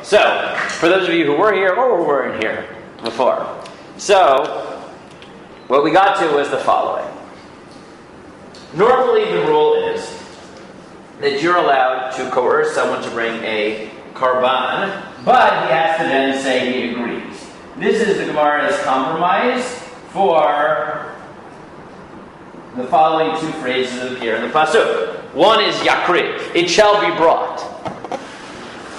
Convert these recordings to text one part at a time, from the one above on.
so for those of you who were here or weren't here before, so what we got to was the following. Normally the rule is that you're allowed to coerce someone to bring a korban, but he has to then say he agrees. This is the Gemara's compromise for the following two phrases that appear in the pasuk. One is yakriv, it shall be brought.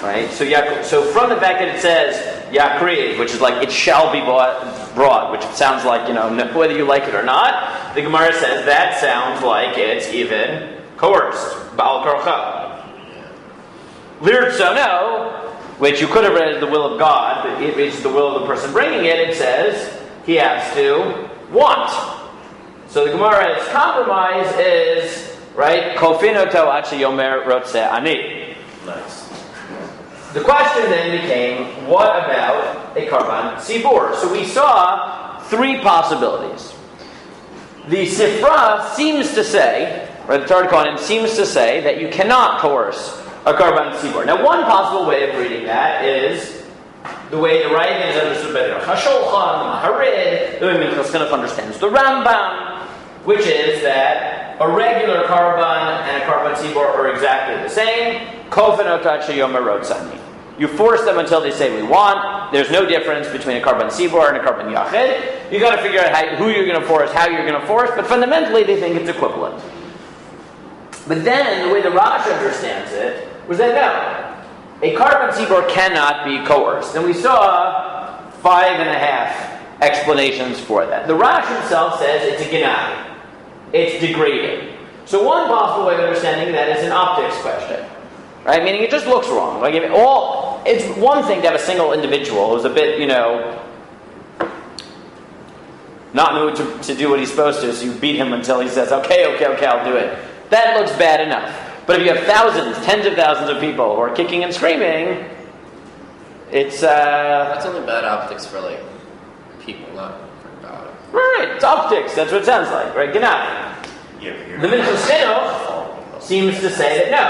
Right? So from the fact that it says yakriv, which is like it shall be brought, which sounds like, whether you like it or not, the Gemara says that sounds like it's even coerced. Ba'al korcha. Lirtzono, which you could have read as the will of God, but it's the will of the person bringing it, it says he has to want. So the Gemara's compromise is, right, kofinoto achi yomer rotze ani. Nice. The question then became, what about a korban tzibur? So we saw three possibilities. The Sifra seems to say, or the Torah Kohanim seems to say, that you cannot coerce a korban tzibur. Now, one possible way of reading that is the way the writing is understood by the Chasholchan, the Maharid, the way Minchas Chinuch understands the Rambam, which is that a regular korban and a korban tzibur are exactly the same. Kofanot achi yomer rotzani. You force them until they say we want. There's no difference between a korban tzibur and a korban yachid. You got to figure out who you're going to force, how you're going to force, but fundamentally they think it's equivalent. But then the way the Rashi understands it was that no, a korban tzibur cannot be coerced, and we saw 5.5 explanations for that. The Rashi himself says it's a ginai. It's degrading. So one possible way of understanding that is an optics question. Right? Meaning it just looks wrong. Like it's one thing to have a single individual who's a bit, not moved to do what he's supposed to, so you beat him until he says, okay, I'll do it. That looks bad enough. But if you have thousands, tens of thousands of people who are kicking and screaming, it's... That's only bad optics for, people, not for God. Right, it's optics. That's what it sounds like, right? Gnai. The Minchas Chinuch seems to say that no.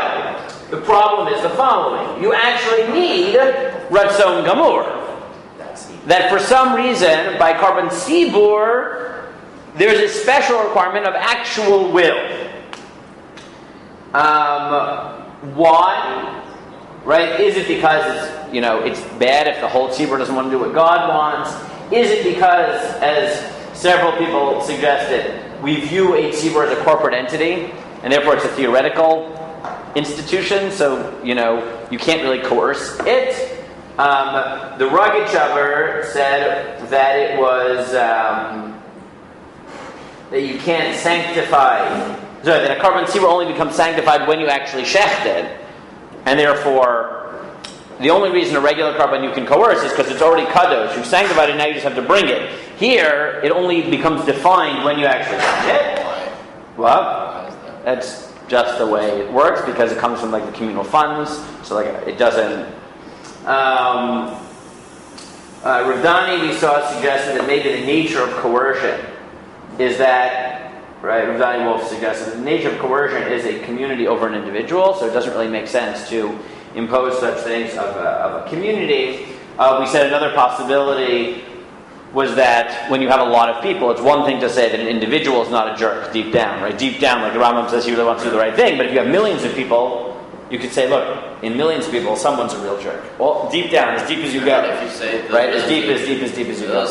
The problem is the following. You actually need Ratzon Gamur. That for some reason, by korban tzibur, there's a special requirement of actual will. Why? Right? Is it because it's bad if the whole tzibur doesn't want to do what God wants? Is it because, as several people suggested, we view a tzibur as a corporate entity, and therefore it's a theoretical institution, so, you can't really coerce it? The Rugged Shaver said that it was, that you can't sanctify, that a korban tzibur only becomes sanctified when you actually shecht it, and therefore, the only reason a regular korban you can coerce is because it's already kadosh. You sanctified it, now you just have to bring it. Here, it only becomes defined when you actually shecht it. Well, that's just the way it works, because it comes from the communal funds, so it doesn't. Ravdani, we saw, suggested that maybe the nature of coercion is that, right? Ravdani Wolf suggested that the nature of coercion is a community over an individual, so it doesn't really make sense to impose such things of a community. We said another possibility was that when you have a lot of people, it's one thing to say that an individual is not a jerk deep down, right? Deep down, like the Rambam says, he really wants to do the right thing. But if you have millions of people, you could say, look, in millions of people, someone's a real jerk. Well, deep down, as deep as you go. If you say right, as deep as you go.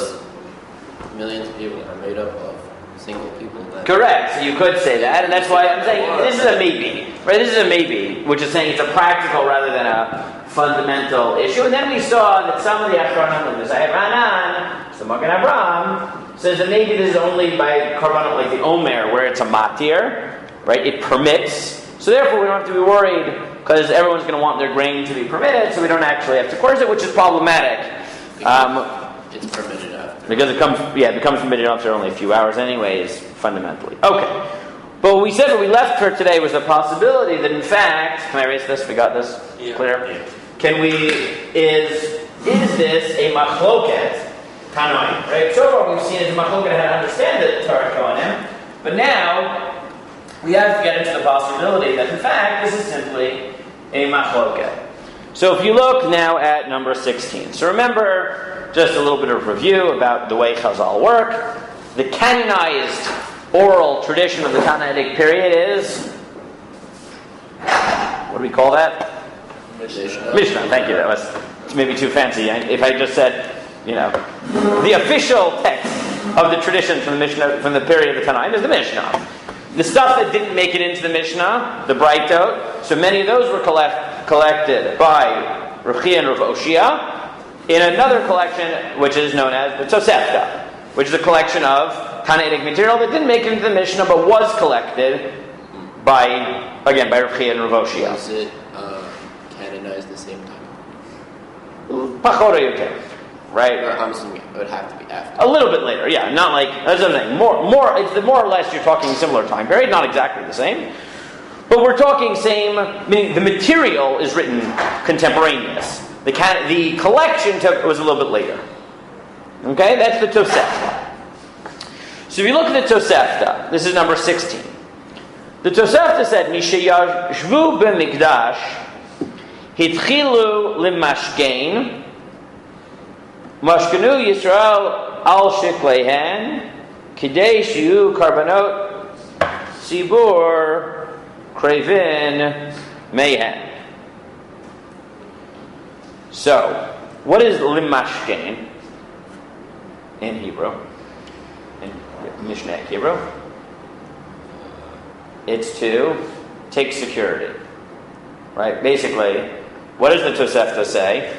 Millions of people are made up of single people. Correct. So you could say that, and that's why I'm saying this is a maybe, right? This is a maybe, which is saying it's a practical rather than a fundamental issue. And then we saw that some of the Achronim, like the Zayat Ranan, the Magen Avraham, says that maybe this is only by korbanot like the Omer, where it's a matir, right? It permits. So therefore, we don't have to be worried because everyone's going to want their grain to be permitted, so we don't actually have to coerce it, which is problematic. It's permitted after. Because it becomes permitted after only a few hours, anyways, fundamentally. Okay. But what we said, what we left for today was the possibility that, in fact, can I erase this? We got this clear. Yeah. Is this a machloket? Tanoim, right? So far we've seen is a machloket how to understand the Torah Kohanim, but now we have to get into the possibility that in fact this is simply a machloket. So if you look now at number 16. So remember, just a little bit of review about the way Chazal work. The canonized oral tradition of the Tannaitic period is, what do we call that? Mishnah, thank you. That was maybe too fancy. If I just said, the official text of the tradition from the Mishnah, from the period of the Tanaim is the Mishnah. The stuff that didn't make it into the Mishnah, the Braitot, so many of those were collected by Rav Chia and Rav Oshia in another collection which is known as the Tosefta, which is a collection of Tannaitic material that didn't make it into the Mishnah but was collected by Rav Chia and Rav Oshia. Was it canonized at the same time? Pachot yoter, right? Or I'm assuming it would have to be after. A little bit later, yeah. Not like, that's what I'm saying. It's more or less you're talking similar time period, not exactly the same. But we're talking same, meaning the material is written contemporaneous. The collection was a little bit later. Okay, that's the Tosefta. So if you look at the Tosefta, this is number 16. The Tosefta said, Mishayashvu b'mikdash hitchilu limashkein mashkenu Yisrael al shiklehen kidei shiu Korbanot Tzibbur Krevin Mayhem. So, what is limashkein in Hebrew? In Mishnah Hebrew? It's to take security. Right? Basically, what does the Tosefta say?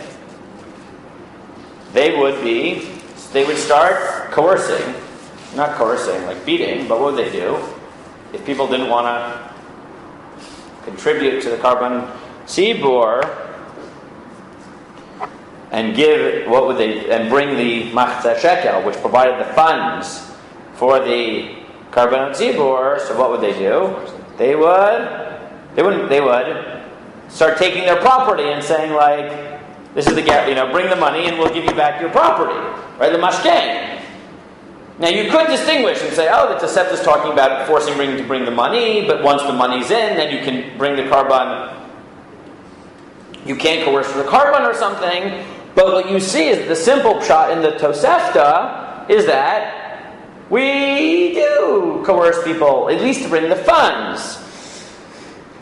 They would start coercing. Not coercing, like beating, but what would they do? If people didn't want to contribute to the Korban Tzibbur and bring the Machzah Shekel, which provided the funds for the Korbanot Tzibbur, so what would they do? They would start taking their property and saying, like, this is bring the money and we'll give you back your property. Right? The mashkein. Now you could distinguish and say, the Tosefta is talking about forcing to bring the money, but once the money's in, then you can bring the Korban. You can't coerce for the Korban or something. But what you see is the simple pshat in the Tosefta is that we do coerce people, at least to bring the funds.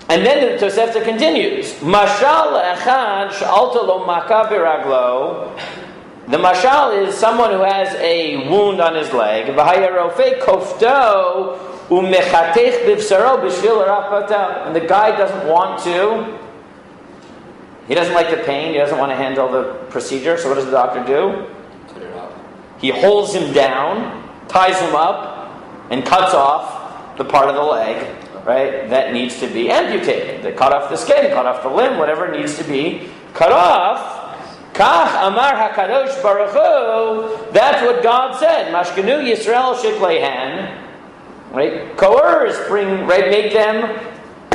And then the Tosefta continues. Mashal echad she'alta lo maka biraglo. The mashal is someone who has a wound on his leg. V'hayarofe kofto u'mechatech bivsaro b'shvil rapato. And the guy doesn't want to. He doesn't like the pain. He doesn't want to handle the procedure. So what does the doctor do? Cut it out. He holds him down, ties him up, and cuts off the part of the leg, right, that needs to be amputated. They cut off the skin, cut off the limb, whatever needs to be cut off. Kach amar hakadosh baruch hu. That's what God said. Mashkenu Yisrael shikleihan. Right, coerce, make them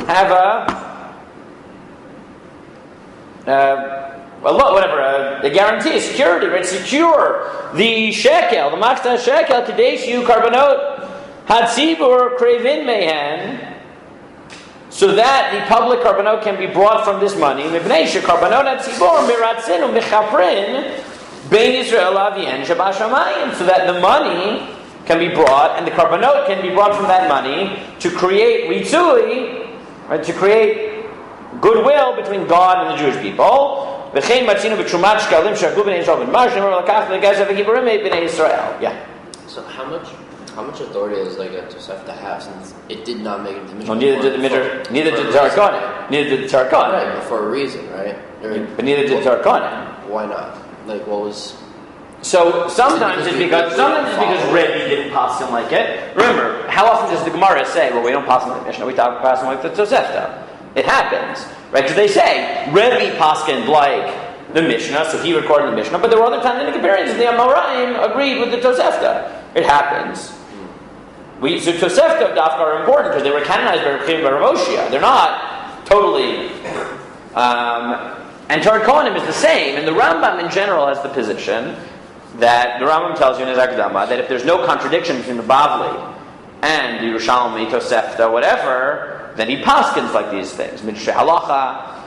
have a guarantee, a security, right? Secure the shekel, the Machzah shekel, kadesh yu Korbanot Tzibbur Krevin Mehen, so that the public Korbanot can be brought from this money. Mibnei Korbanot Tzibbur miratzin u'mechaprin bein Yisrael avien shabashamayim, so that the money can be brought, and the Korbanot can be brought from that money to create ritzui, right? To create goodwill between God and the Jewish people. Yeah. So how much authority does like a Tosefta have, since it did not make it to Mishnah? Well, neither did the Tzar Neither did the Tzar Right, but for a reason, right? But neither did Tzar Kohanim. Why not? Like, what was? So sometimes it's because Rebbe didn't pass him like it. Remember, how often does the Gemara say, "Well, we don't pass him like the Mishnah, we pass him like the Tosefta"? It happens, right? Because they say Rebbe paskined like the Mishnah, so he recorded the Mishnah. But there were other Tannaitic periods, and the Amoraim agreed with the Tosefta. It happens. So Tosefta of Dafka are important because they were canonized by Rav Chia and by Rav Oshia. They're not totally. And Torah Kohanim is the same, and the Rambam in general has the position that the Rambam tells you in his Akdama that if there's no contradiction between the Bavli and the Yerushalmi, Tosefta, whatever, then he paskins like these things. Midrash Halacha.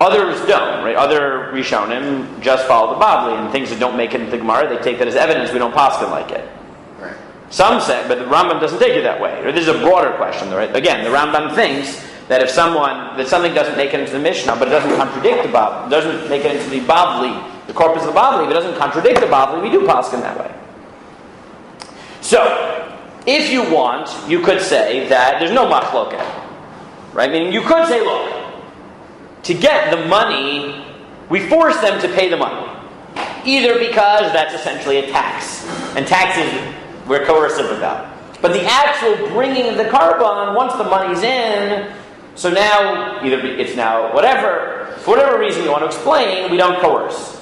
Others don't, right? Other Rishonim just follow the Bavli, and things that don't make it into the Gemara, they take that as evidence. We don't paskin like it. Right. Some say, but the Rambam doesn't take it that way. This is a broader question, right? Again, the Rambam thinks that if something doesn't make it into the Mishnah, but it doesn't contradict the Bavli, doesn't make it into the Bavli, the corpus of the Bavli, if it doesn't contradict the Bavli, we do paskin that way. So, if you want, you could say that there's no machloket, right? Meaning you could say, look, to get the money, we force them to pay the money. Either because that's essentially a tax, and taxes we're coercive about. But the actual bringing of the carbon, once the money's in, so now, either it's now whatever, for whatever reason you want to explain, we don't coerce.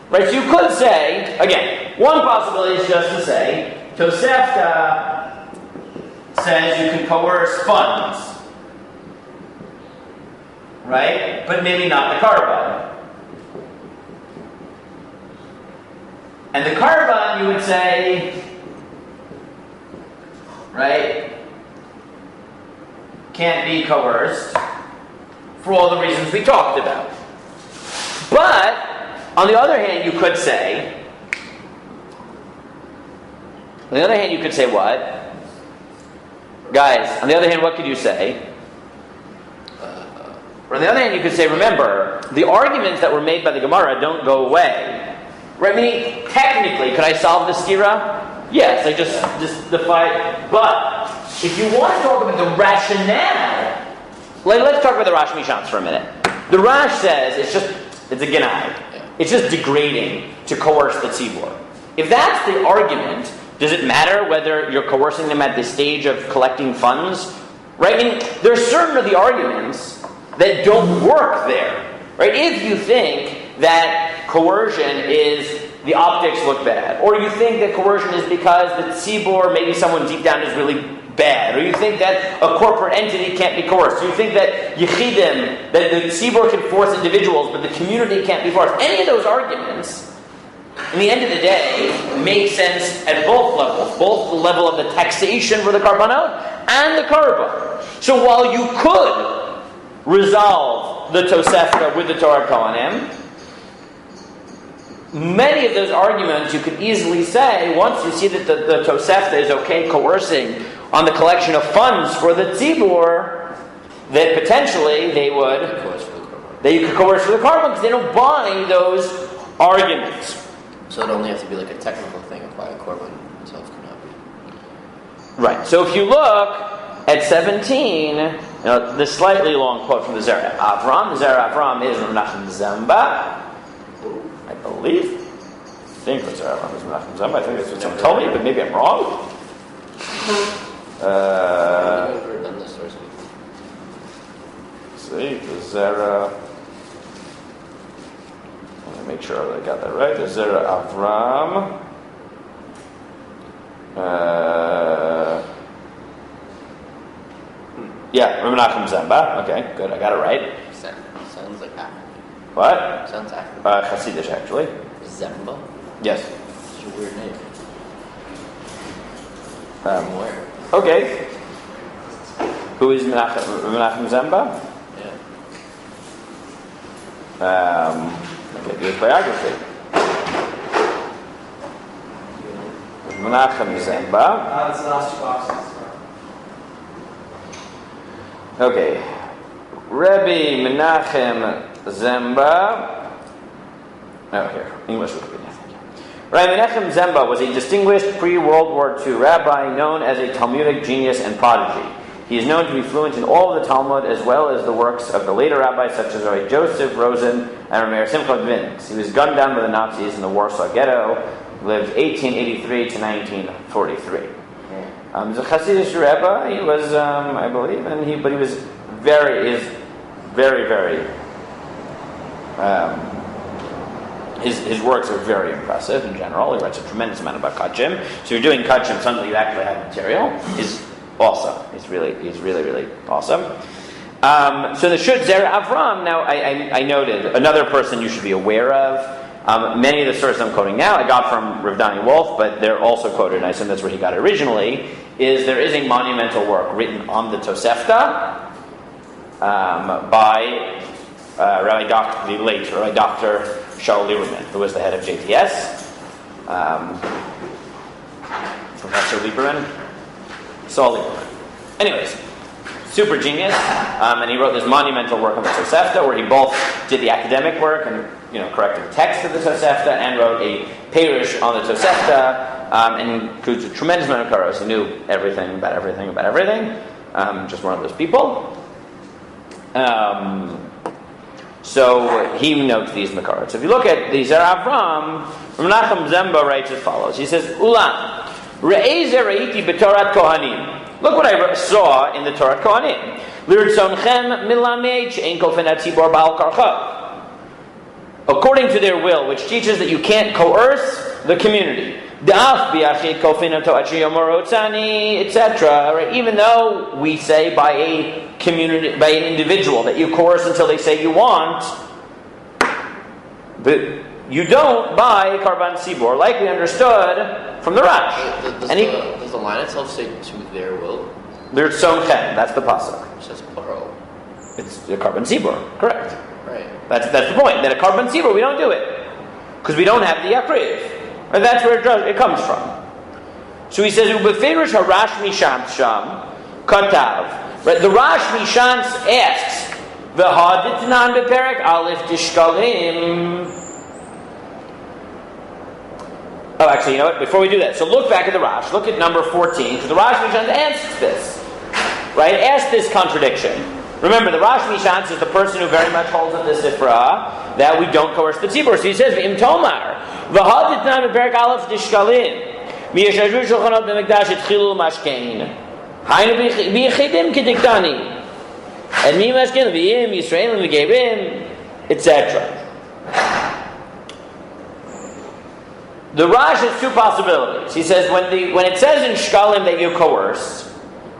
Right, so you could say, again, one possibility is just to say, Tosefta says you can coerce funds. Right? But maybe not the carbon. And the carbon, you would say, right, can't be coerced for all the reasons we talked about. But, on the other hand, you could say, what? Guys, on the other hand, what could you say? On the other hand, you could say, remember, the arguments that were made by the Gemara don't go away. Right? Meaning, technically, could I solve the stira? Yes, I just defy. But, if you want to talk about the rationale, let's talk about the Rash Mishans for a minute. The Rash says it's a genai. It's just degrading to coerce the tzibur. If that's the argument, does it matter whether you're coercing them at the stage of collecting funds? Right? I mean, there are certain of the arguments that don't work there. Right? If you think that coercion is the optics look bad, or you think that coercion is because the tzibur, maybe someone deep down is really bad, or you think that a corporate entity can't be coerced, or you think that yichidim, that the tzibur can force individuals, but the community can't be forced. Any of those arguments, in the end of the day, make sense at both levels, both the level of the taxation for the karbanot and the carbon. So while you could resolve the Tosefta with the Torah Kohanim, many of those arguments you could easily say, once you see that the Tosefta is okay coercing on the collection of funds for the tzibur, that potentially they could coerce for the carbon because they don't buy those arguments. So it only has to be like a technical thing if by a korban itself cannot be. Right. So if you look at 17, the slightly long quote from the Zera Avram. The Zera Avram is Menachem Zamba, I believe. I think the Zera Avram is Menachem Zamba. I think that's what someone told me, but maybe I'm wrong. Have you ever done this source? See, the Zera. Let me make sure that I got that right. The Zera Avram. Yeah, Menachem Zamba. Okay, good. I got it right. Sounds like African. What? Sounds African. Hasidish, actually. Zemba? Yes. It's a weird name. From where? Okay. Who is Menachem Zamba? Yeah. Okay, do his biography. Menachem Zamba. That's the last two boxes. Okay. Rebbe Menachem Zamba. Oh, here. English Wikipedia. Thank you. Rabbi Menachem Zamba was a distinguished pre-World War II rabbi known as a Talmudic genius and prodigy. He is known to be fluent in all of the Talmud as well as the works of the later rabbis such as Rabbi Joseph Rosen and Rameir Simcha Dvins. He was gunned down by the Nazis in the Warsaw Ghetto, lived 1883 to 1943. He's a Hasidic rabbi. He was, I believe, but he was very. His works are very impressive in general. He writes a tremendous amount about kachim. So you're doing kachim, suddenly you actually have material. Is awesome. He's really awesome. So the Shut Zera Avram. Now I noted another person you should be aware of. Many of the sources I'm quoting now I got from Rav Dani Wolf, but they're also quoted, and I assume that's where he got it originally. There is a monumental work written on the Tosefta by the late Rabbi Dr. Shaul Lieberman, who was the head of JTS. Professor Lieberman, Saul Lieberman. Anyways, super genius, and he wrote this monumental work on the Tosefta, where he both did the academic work and corrected the text of the Tosefta, and wrote a Perush on the Tosefta, and includes a tremendous amount of karos. He knew everything about everything about everything. Just one of those people. So he notes these makaros. So if you look at the Zer Avram, Menachem Zemba writes as follows. He says, Ulam, re'ez re'iti b'torat kohanim. Look what I saw in the Torah Kohanim. L'rtzonchem milamed she'en kofen hatzibor ba'al karcha. According to their will, which teaches that you can't coerce the community. Da'af bi'achid kofen hato achi yomorotzani, etc. Even though we say by a community, by an individual, that you coerce until they say you want, but you don't buy Karban Tzibur, like we understood from the Rash. Does the line itself say to their will? There's Somchen, that's the pasuk. It says plural. It's a Karban Tzibur, correct. Right. That's the point, that a Karban Tzibur, we don't do it. Because we don't have the Yakriv. And that's where it comes from. So he says, Ubeferish harash misham sham, katav. Right, the Rash Mishans asks, V'haditnan beperek alif tishkalim. Oh, actually, you know what? Before we do that, so look back at the Rash. Look at number 14, because the Rash Mishans asks this. Right? Asks this contradiction. Remember, the Rash Mishans is the person who very much holds up the Sifra that we don't coerce the Tzibur. So he says, V'im tomar, V'haditnan beperek alif tishkalim. Miyashajru shulchanot b'mekdash etchilu mashkein. Bi'echidim kediktani, and mi mashkin v'yim Yisraelim v'geirim, etc. The Rash has two possibilities. He says when it says in Shkalim that you coerce,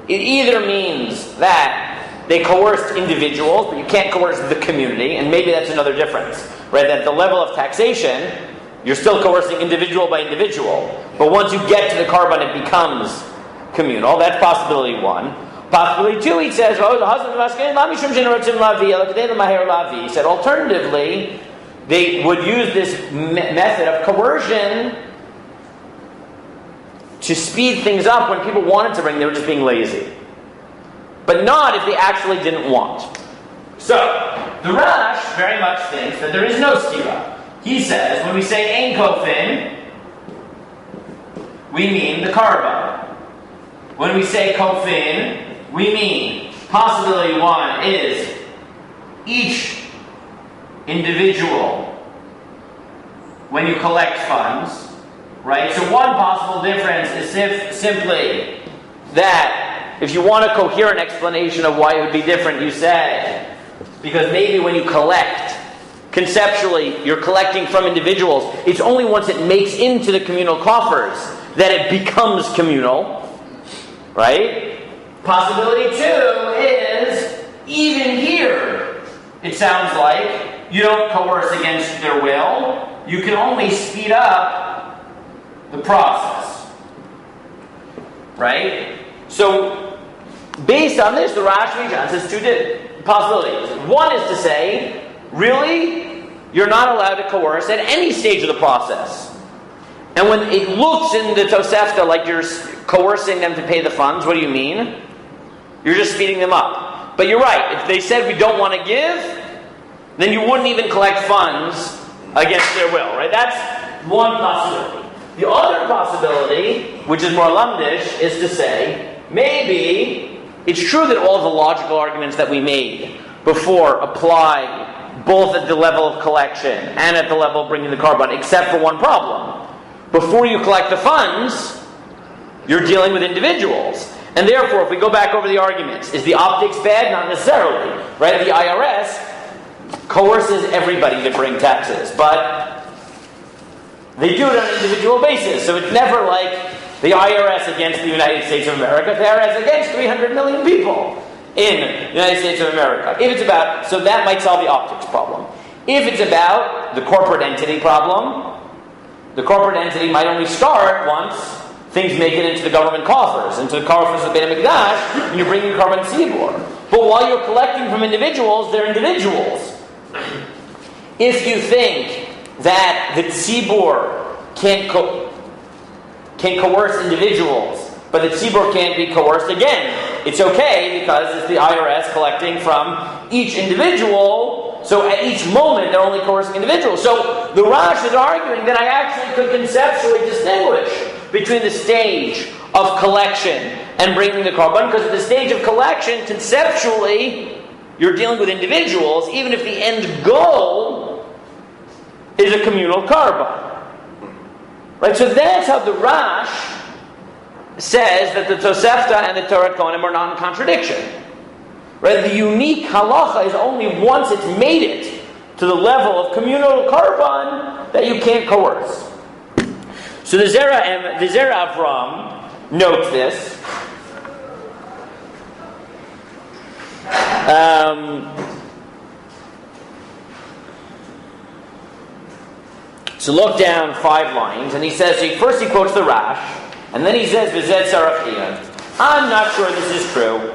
it either means that they coerced individuals, but you can't coerce the community, and maybe that's another difference, right? That the level of taxation, you're still coercing individual by individual, but once you get to the Karban, it becomes communal. That's possibility one. Possibility two, he says, he said, alternatively, they would use this method of coercion to speed things up when people wanted to bring, they were just being lazy. But not if they actually didn't want. So, the Rash very much thinks that there is no stira. He says, when we say ein kofin, we mean the Karban. When we say kofin, we mean possibility one is each individual when you collect funds, right? So one possible difference is simply that if you want a coherent explanation of why it would be different, you say, because maybe when you collect, conceptually, you're collecting from individuals, it's only once it makes into the communal coffers that it becomes communal. Right? Possibility two is, even here, it sounds like you don't coerce against their will. You can only speed up the process. Right? So, based on this, the Rash Mishans has two possibilities. One is to say, really, you're not allowed to coerce at any stage of the process. And when it looks in the Tosefta like you're coercing them to pay the funds, what do you mean? You're just speeding them up. But you're right, if they said we don't want to give, then you wouldn't even collect funds against their will, right? That's one possibility. The other possibility, which is more lumdish, is to say, maybe it's true that all the logical arguments that we made before apply both at the level of collection and at the level of bringing the Karban, except for one problem. Before you collect the funds, you're dealing with individuals. And therefore, if we go back over the arguments, is the optics bad? Not necessarily. Right? The IRS coerces everybody to bring taxes, but they do it on an individual basis. So it's never like the IRS against the United States of America. The IRS against 300 million people in the United States of America. If it's about, so that might solve the optics problem. If it's about the corporate entity problem, the corporate entity might only start once things make it into the government coffers, into the coffers of Beit HaMikdash, and you're bringing Karban Tzibur. But while you're collecting from individuals, they're individuals. if you think that the Tzibur can coerce individuals, but the Tzibur can't be coerced, again, it's okay because it's the IRS collecting from each individual, so at each moment they're only coercing individuals. So the Rosh is arguing that I actually could conceptually distinguish between the stage of collection and bringing the korban, because at the stage of collection, conceptually, you're dealing with individuals, even if the end goal is a communal korban. Right? So that's how the Rosh says that the Tosefta and the Torah Kohanim are not in contradiction. Right? The unique halacha is only once it's made it to the level of communal korban that you can't coerce. So the Zera Avram notes this. So look down 5 lines, and he says, first he quotes the Rash, and then he says, V'zet Sarachian. I'm not sure this is true.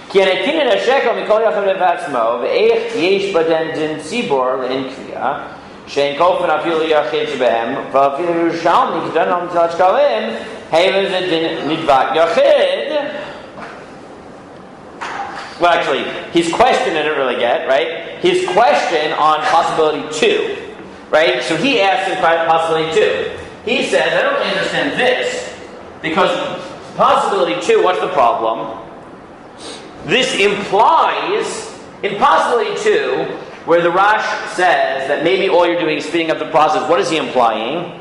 Ki anetin et hashekel mikol yachad levatzmo, ve'ech yesh baden din tzibor le'en kriya, she'en kofen afilu yachid shebehem, v'afilu Yerushalmi k'dan al mitzilat shkalim, he'evez et din nidvat yachid. Well, actually, his question I didn't really get, right? His question on possibility 2, right? So he asked him possibility 2. He says, I don't really understand this, because possibility 2, what's the problem? This implies, in possibility 2, where the Rash says that maybe all you're doing is speeding up the process, what is he implying?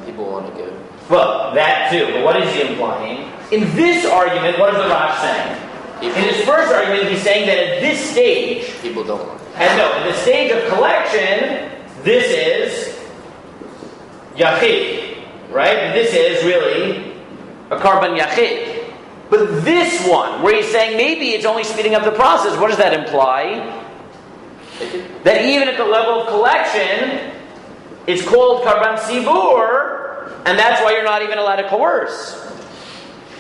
People want to give. Well, that too, but what is he implying? In this argument, what is the Rash saying? In his first argument, he's saying that at this stage, people don't want. And no, at the stage of collection, this is yachid, right? This is really a korban yachid. But this one, where he's saying maybe it's only speeding up the process, what does that imply? That even at the level of collection, it's called korban tzibur, and that's why you're not even allowed to coerce.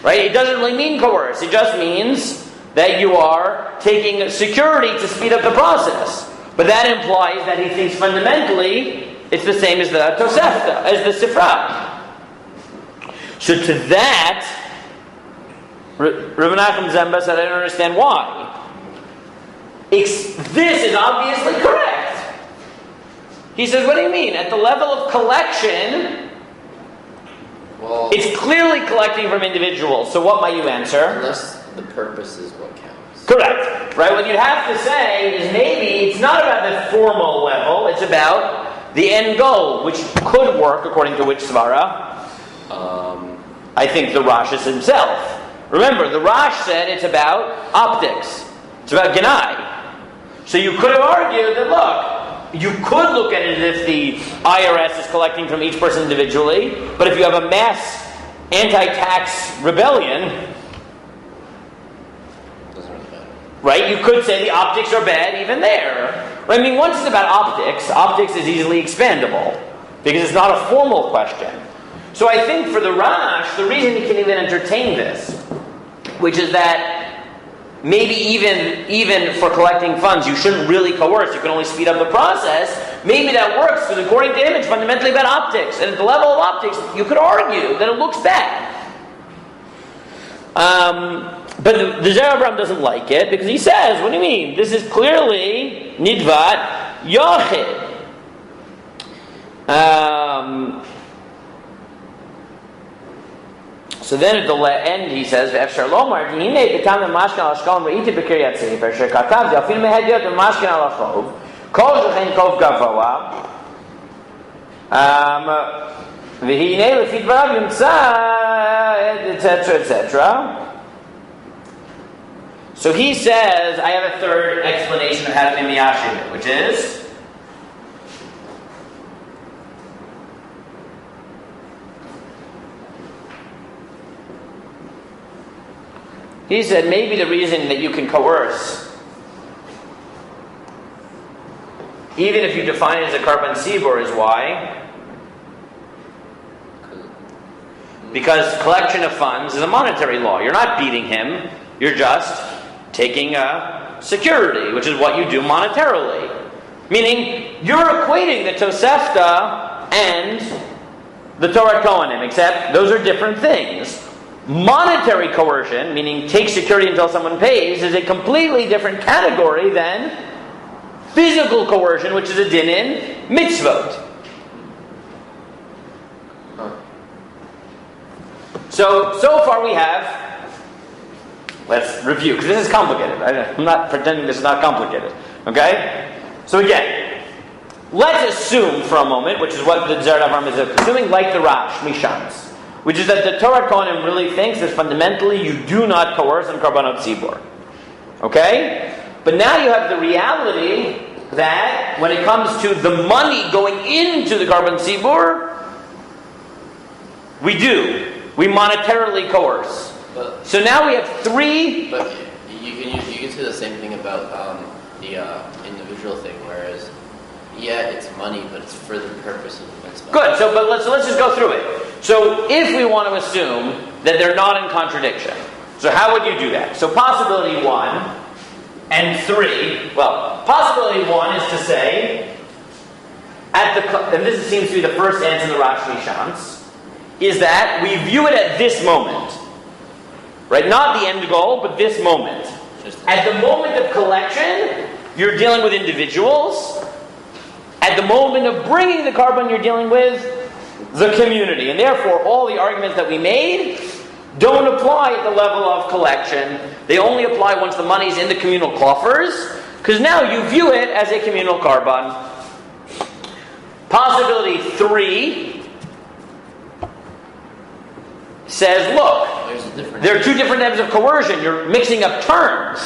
Right? It doesn't really mean coerce. It just means that you are taking security to speed up the process. But that implies that he thinks fundamentally it's the same as the Tosefta, as the Sifra. So to that, Rav Nachum Zemba said, I don't understand why. This is obviously correct. He says, what do you mean? At the level of collection, it's clearly collecting from individuals. So what might you answer? Unless the purpose is what counts. Correct. Right? What you have to say is maybe it's not about the formal level, it's about the end goal, which could work according to which Svara? I think the Rosh is himself. Remember, the Rosh said it's about optics. It's about Genai. So you could have argued that, look, you could look at it as if the IRS is collecting from each person individually, but if you have a mass anti-tax rebellion, doesn't really matter. Right? You could say the optics are bad even there. I mean, once it's about optics is easily expandable, because it's not a formal question. So I think for the Rash, the reason he can even entertain this, which is that maybe even for collecting funds, you shouldn't really coerce, you can only speed up the process, maybe that works, because according to him, it's fundamentally about optics. And at the level of optics, you could argue that it looks bad. But the Zerabram doesn't like it, because he says, what do you mean? This is clearly Nidvat Yachid. So then at the end he says, "V'efshar lomar v'hinei b'tam v'mashkin al hashkolem v'iti b'kiryat sefer shekatav v'afil mehediot v'mashkin al hachov kol shechen kov gavoa v'hinei lefi dvarav yimtza etc. So he says, I have a third explanation of how to be miyashiv, which is he said maybe the reason that you can coerce, even if you define it as a korban tzibur, is why? Because collection of funds is a monetary law. You're not beating him, you're just taking a security, which is what you do monetarily. Meaning, you're equating the Tosefta and the Torah Kohanim, except those are different things. Monetary coercion, meaning take security until someone pays, is a completely different category than physical coercion, which is a din in mitzvot. So far we have, let's review, because this is complicated. I'm not pretending this is not complicated. Okay? So again, let's assume for a moment, which is what the Zer Avram is assuming, like the Rash, Mishans, which is that the Torah Kohanim really thinks that fundamentally you do not coerce on Korbanot Tzibbur. Okay? But now you have the reality that when it comes to the money going into the Korban Tzibbur, we do. We monetarily coerce. So now we have three. But you can say the same thing about the individual thing, whereas it's money, but it's for the purpose of the mitzvah. Good. So let's just go through it. So if we want to assume that they're not in contradiction, so how would you do that? So possibility 1 and 3. Well, possibility 1 is to say and this seems to be the first answer in the Rash Mishans, is that we view it at this moment. Right? Not the end goal, but this moment. At the moment of collection, you're dealing with individuals. At the moment of bringing the carbon, you're dealing with the community. And therefore, all the arguments that we made don't apply at the level of collection. They only apply once the money's in the communal coffers, because now you view it as a communal carbon. Possibility 3 says, look, there are two different types of coercion. You're mixing up terms.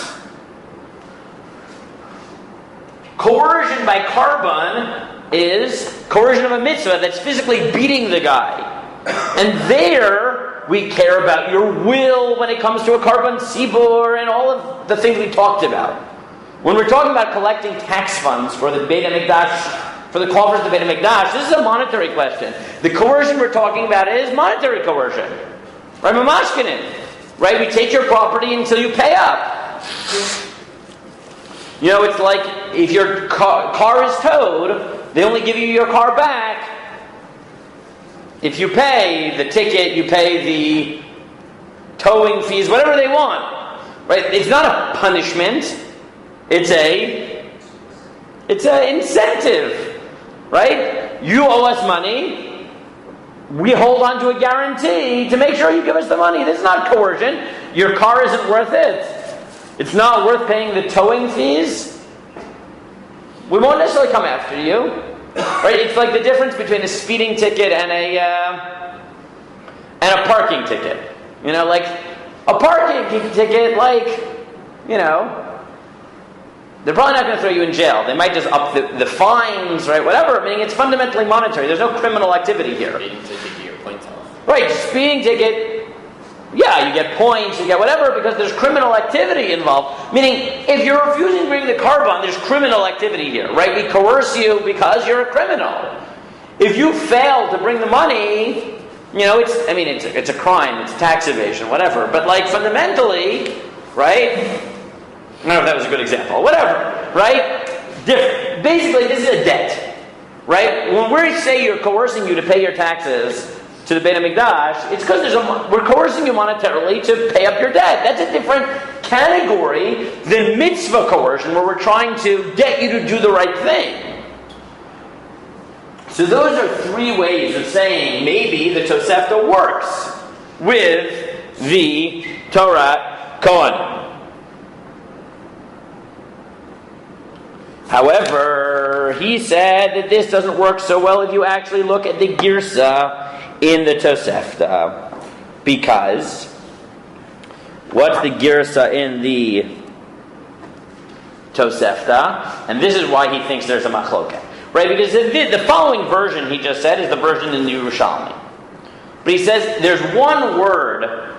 Coercion by carbon is coercion of a mitzvah that's physically beating the guy. And there, we care about your will when it comes to a carbon tzibbur and all of the things we talked about. When we're talking about collecting tax funds for the Beit HaMikdash, for the coffers of the Beit HaMikdash, this is a monetary question. The coercion we're talking about is monetary coercion. Right, mamashkinin. Right, we take your property until you pay up. You know, it's like if your car is towed, they only give you your car back if you pay the ticket, you pay the towing fees, whatever they want. Right? It's not a punishment. It's an incentive. Right? You owe us money. We hold on to a guarantee to make sure you give us the money. This is not coercion. Your car isn't worth it. It's not worth paying the towing fees. We won't necessarily come after you. Right? It's like the difference between a speeding ticket and a parking ticket. You know, like a parking ticket, they're probably not going to throw you in jail. They might just up the fines, right? Whatever. I mean, it's fundamentally monetary. There's no criminal activity here. Speeding ticket, get your points off. Right, speeding ticket, yeah, you get points, you get whatever, because there's criminal activity involved. Meaning, if you're refusing to bring the carbon, there's criminal activity here, right? We coerce you because you're a criminal. If you fail to bring the money, it's a crime, it's tax evasion, whatever. But fundamentally, right? I don't know if that was a good example. Whatever, right? Different. Basically, this is a debt, right? When we say you're coercing you to pay your taxes to the Beit HaMikdash, it's because we're coercing you monetarily to pay up your debt. That's a different category than mitzvah coercion, where we're trying to get you to do the right thing. So those are three ways of saying maybe the Tosefta works with the Torah Kohanim. However, he said that this doesn't work so well if you actually look at the Girsa in the Tosefta. Because, what's the Girsa in the Tosefta? And this is why he thinks there's a machloket. Right? Because the following version he just said is the version in the Yerushalmi. But he says there's one word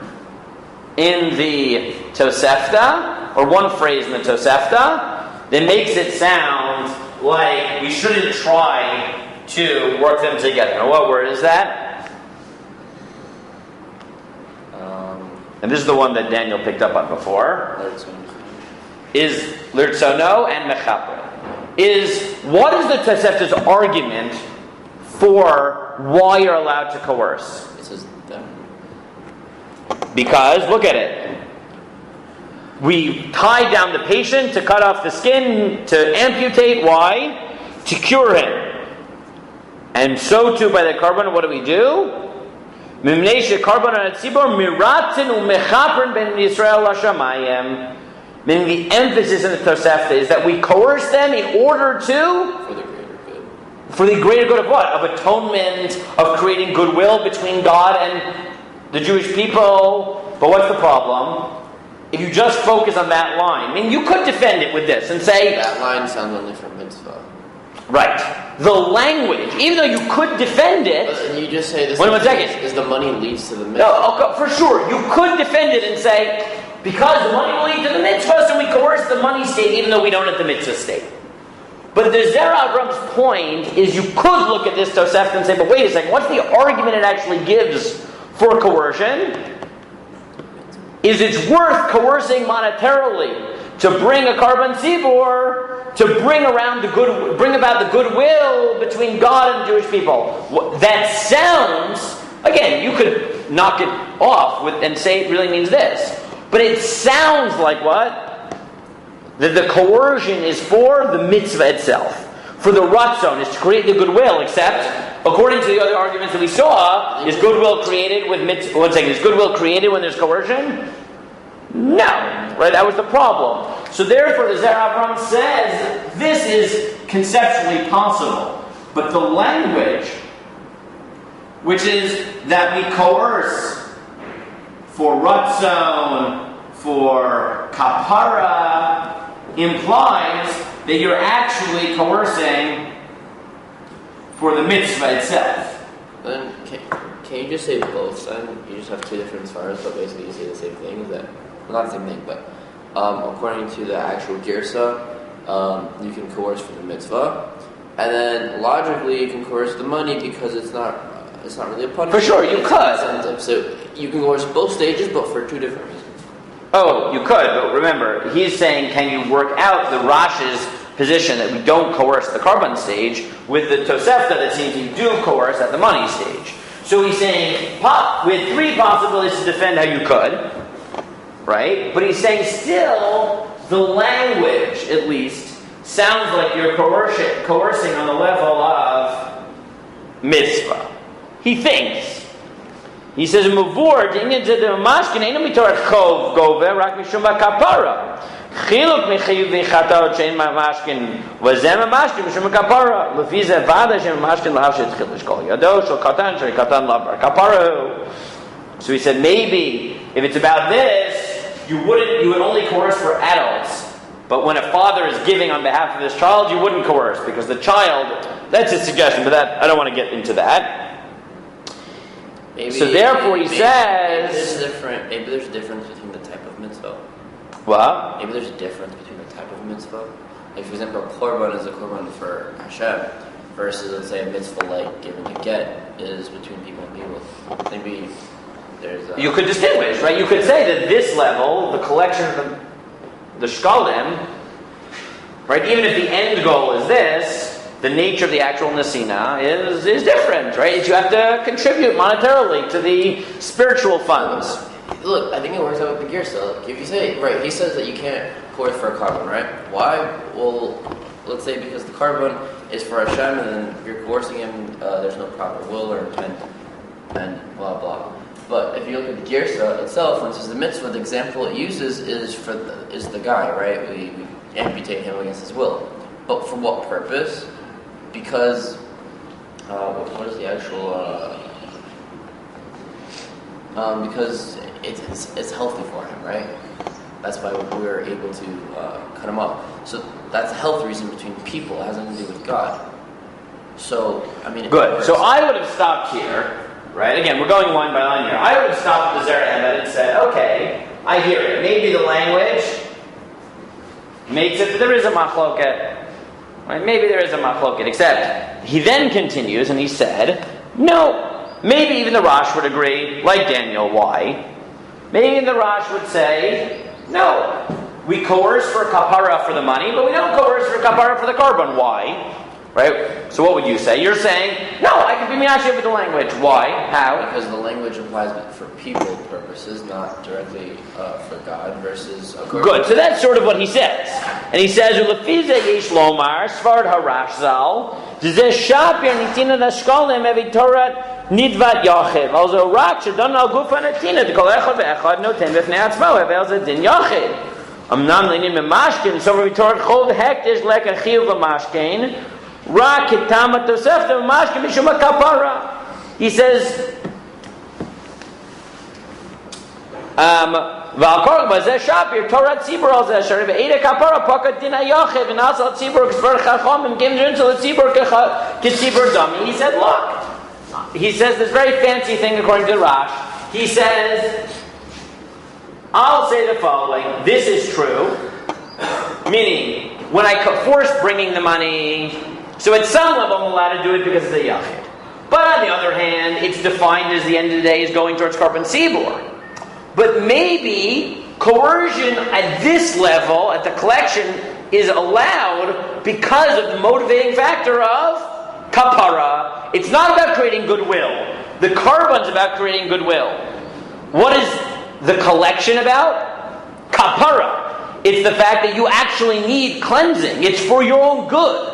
in the Tosefta, or one phrase in the Tosefta, that makes it sound like we shouldn't try to work them together. Now, what word is that? And this is the one that Daniel picked up on before. Is Lirtzono and Mechapre. is what is the Tosefta's argument for why you're allowed to coerce? It says them. Because, look at it. We tie down the patient to cut off the skin, to amputate. Why? To cure him. And so too by the korban, what do we do? Meaning the emphasis in the Tosefta is that we coerce them in order to... For the greater good. For the greater good of what? Of atonement, of creating goodwill between God and the Jewish people. But what's the problem? If you just focus on that line, I mean, you could defend it with this and say... That line sounds only for mitzvah. Right. The language, even though you could defend it... But you just say this Wait 1 second. Is the money leads to the mitzvah. No, okay, for sure. You could defend it and say, because the money will lead to the mitzvah, so we coerce the money state, even though we don't at the mitzvah state. But the Zer Avram's point is you could look at this Tosefta and say, but wait a second, what's the argument it actually gives for coercion? Is it's worth coercing monetarily to bring a Korban Tzibbur, to bring about the goodwill between God and the Jewish people. That sounds, again, you could knock it off and say it really means this. But it sounds like what? That the coercion is for the mitzvah itself. For the ratzon is to create the goodwill, except, according to the other arguments that we saw, is goodwill created with mitzvah? 1 second, is goodwill created when there's coercion? No. Right, that was the problem. So therefore the Zer Avram says this is conceptually possible. But the language, which is that we coerce for ratzon, for kapara, implies that you're actually coercing for the mitzvah itself. Then can you just say both then? You just have two different svaras, but basically you say the same thing. Is that not the same thing, but according to the actual girsa, you can coerce for the mitzvah, and then logically you can coerce the money because it's not really a punishment. For sure, you could. So you can coerce both stages, but for two different reasons. Oh, you could, but remember, he's saying, can you work out the Rash's position that we don't coerce the Korban stage with the Tosefta that seems you do coerce at the money stage? So he's saying, we had three possibilities to defend how you could, right? But he's saying still, the language, at least, sounds like you're coercing on the level of mitzvah. He thinks. He says, "Muvur dinyan to the mashkin ain't mitorach chov gove rak mishum kapara. Chiluk mechayuv v'chatar shein mashkin v'zem mashkin mishum kapara. Lefi ze vada shem mashkin lahav shetchilish kol yado shel katan shel katan lavar kapara." So he said, maybe if it's about this, you would only coerce for adults. But when a father is giving on behalf of his child, you wouldn't coerce because the child. That's his suggestion, but that I don't want to get into that. So therefore he says... Maybe there's a difference between the type of mitzvah. What? Maybe there's a difference between the type of mitzvah. Like, for example, a korban is a korban for Hashem, versus, let's say, a mitzvah like giving a get is between people and people. Maybe there's a... You could distinguish, right? You could say that this level, the collection of the shkalim, right? Even if the end goal is this, the nature of the actual nesina is different, right? You have to contribute monetarily to the spiritual funds. Look, I think it works out with the gear still. If you say, right, he says that you can't coerce for a korban, right? Why? Well, let's say because the korban is for Hashem, and then if you're coercing him, there's no proper will or intent, and blah blah. But if you look at the girsa itself, when it says the mitzvah, the example it uses is the guy, right? We amputate him against his will. But for what purpose? Because what is the actual? Because it's healthy for him, right? That's why we were able to cut him off. So that's a health reason between people. It has nothing to do with God. So I mean, good. So I would have stopped here, right? Again, we're going line by line here. I would have stopped the Zer Emet and said, okay, I hear it. Maybe the language makes it that there is a machloket. Right? Maybe there is a machloket, except he then continues and he said, no, maybe even the Rosh would agree, like Daniel, why? Maybe the Rosh would say, no, we coerce for kapara for the money, but we don't coerce for kapara for the korban. Why? Right? So what would you say? You're saying, no, I can be miyashiv with the language. Why? How? Because the language applies for people purposes, not directly for God versus a korban. Good. So that's sort of what he says. And he says, "Ulefize yesh lomar svard harash zal zeh shapir nitina dashkolim evi Torah nidvat yachiv also rak shadon al gufa nitina de kol echad ve'echad noten b'fnei atzmo evel zeh din yachiv amnam leinin memashkin so evi Torah chol hektish lek a chiyuv v'mashkin rak kitama tosefta v'mashkin mishum kapara." He says. V'alkorg b'zeh shapir Torah Tzibbur al zeh shari ve'eda kapara pakat din hayachiv and asal Tzibbur k'sver chacham and gim z'rinzel Tzibbur k'Tzibbur dami. He said, look, he says this very fancy thing according to Rash. He says, I'll say the following, this is true, meaning, when I force bringing the money, so at some level I'm allowed to do it because of the yachid. But on the other hand, it's defined as the end of the day is going towards Korban Tzibbur. But maybe coercion at this level, at the collection, is allowed because of the motivating factor of kapara. It's not about creating goodwill. The korban's about creating goodwill. What is the collection about? Kapara. It's the fact that you actually need cleansing. It's for your own good.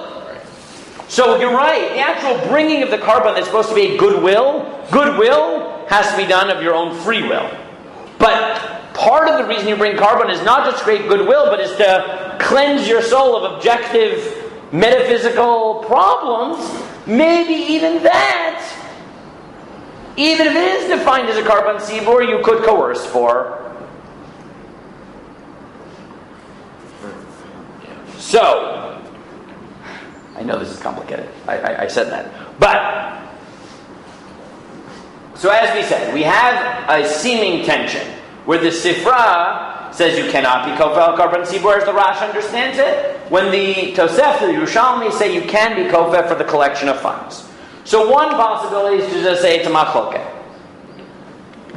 So you're right. The actual bringing of the korban that's supposed to be goodwill has to be done of your own free will. But part of the reason you bring korban is not just to create goodwill, but is to cleanse your soul of objective metaphysical problems. Maybe even that, even if it is defined as a korban tzibur, you could coerce for. So, I know this is complicated. I said that. But, so as we said, we have a seeming tension where the Sifra says you cannot be kofel korban tzibur as the Rash understands it, when the Tosef, the Yerushalmi say you can be kofel for the collection of funds. So one possibility is to just say it's a machloket.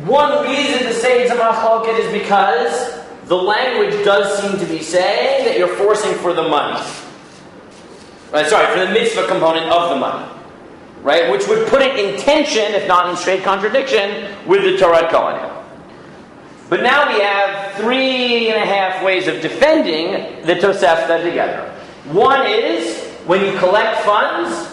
One reason to say it's a machloket is because the language does seem to be saying that you're forcing for the money. For the mitzvah component of the money. Right? Which would put it in tension, if not in straight contradiction, with the Torah Kohanim. But now we have 3.5 ways of defending the Tosefta together. One is, when you collect funds,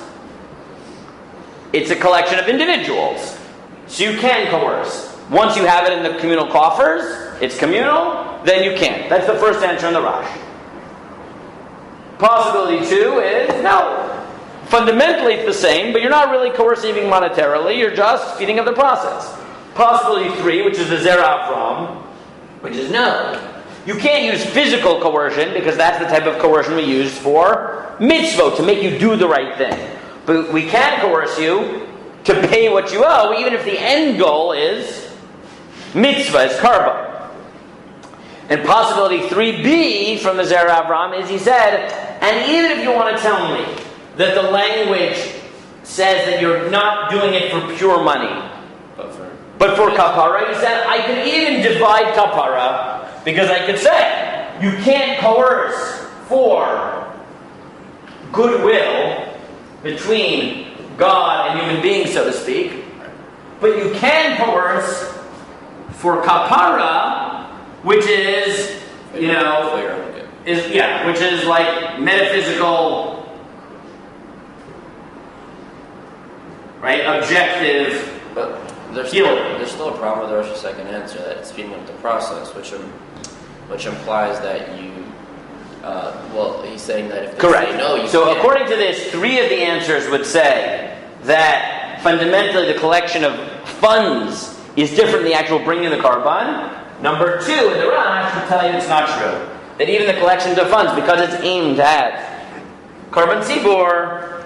it's a collection of individuals. So you can coerce. Once you have it in the communal coffers, it's communal, then you can't. That's the first answer in the Rash. Possibility 2 is, no. Fundamentally it's the same, but you're not really coercing monetarily, you're just speeding up the process. Possibility 3, which is the Zera Avram, which is no. You can't use physical coercion, because that's the type of coercion we use for mitzvot, to make you do the right thing. But we can coerce you to pay what you owe, even if the end goal is mitzvah, is karba. And possibility 3b from the Zera Avram is, he said, and even if you want to tell me that the language says that you're not doing it for pure money, but for kapara, he said, I could even divide kapara, because I could say, you can't coerce for goodwill between God and human beings, so to speak, but you can coerce for kapara, which is, which is like metaphysical, right, objective. But there's still a problem with the Rosh's second answer, that it's speeding up the process, which implies that you, he's saying that if they correct. say no, you so can't. According to this, 3 of the answers would say that fundamentally the collection of funds is different than the actual bringing the korban. Number 2, in the Rash would tell you it's not true. That even the collection of funds, because it's aimed at Korban Tzibbur,